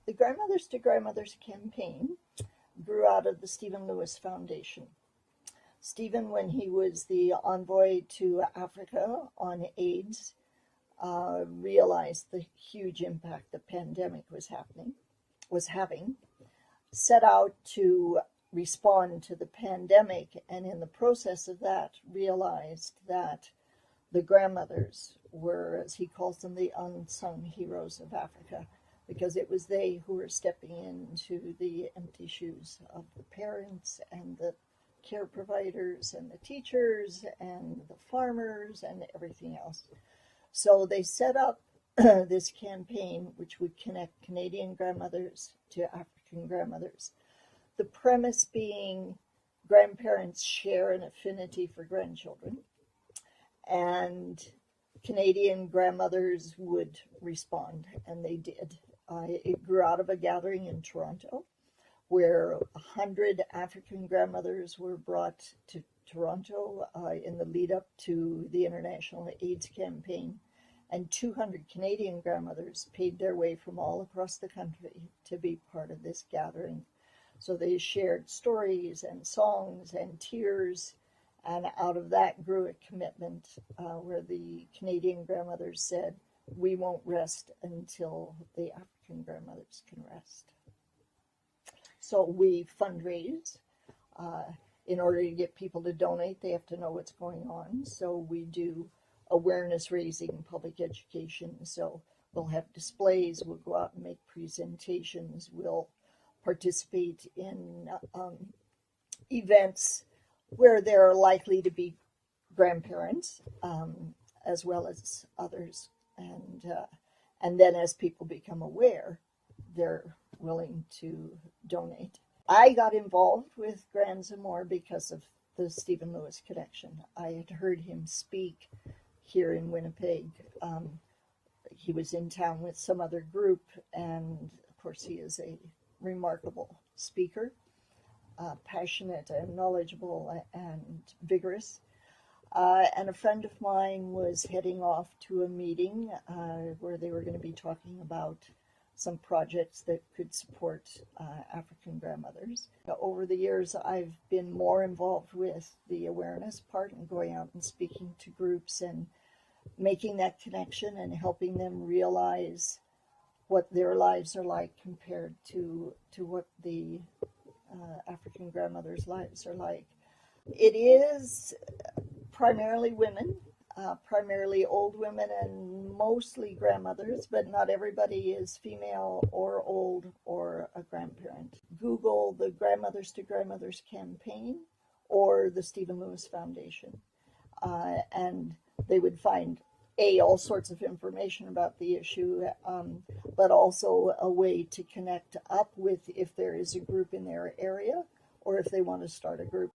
The Grandmothers to Grandmothers campaign grew out of the Stephen Lewis Foundation. Stephen, when he was the envoy to Africa on AIDS, realized the huge impact the pandemic was having, set out to respond to the pandemic, and in the process of that, realized that the grandmothers were, as he calls them, the unsung heroes of Africa, because it was they who were stepping into the empty shoes of the parents and the care providers and the teachers and the farmers and everything else. So they set up this campaign which would connect Canadian grandmothers to African grandmothers. The premise being grandparents share an affinity for grandchildren, and Canadian grandmothers would respond, and they did. It grew out of a gathering in Toronto where 100 African grandmothers were brought to Toronto in the lead up to the International AIDS campaign, and 200 Canadian grandmothers paid their way from all across the country to be part of this gathering. So they shared stories and songs and tears, and out of that grew a commitment where the Canadian grandmothers said, "We won't rest until the African grandmothers can rest." So we fundraise. In order to get people to donate, they have to know what's going on. So we do awareness raising, public education. So we'll have displays, we'll go out and make presentations, we'll participate in events where there are likely to be grandparents as well as others. And then as people become aware, they're willing to donate. I got involved with Grands'n'More because of the Stephen Lewis connection. I had heard him speak here in Winnipeg. He was in town with some other group, and of course he is a remarkable speaker, passionate and knowledgeable and vigorous. And a friend of mine was heading off to a meeting where they were going to be talking about some projects that could support African grandmothers. Over the years, I've been more involved with the awareness part and going out and speaking to groups and making that connection and helping them realize what their lives are like compared to what the African grandmothers' lives are like. It is primarily women, primarily old women and mostly grandmothers, but not everybody is female or old or a grandparent. Google the Grandmothers to Grandmothers campaign or the Stephen Lewis Foundation, and they would find all sorts of information about the issue, but also a way to connect up with if there is a group in their area or if they want to start a group.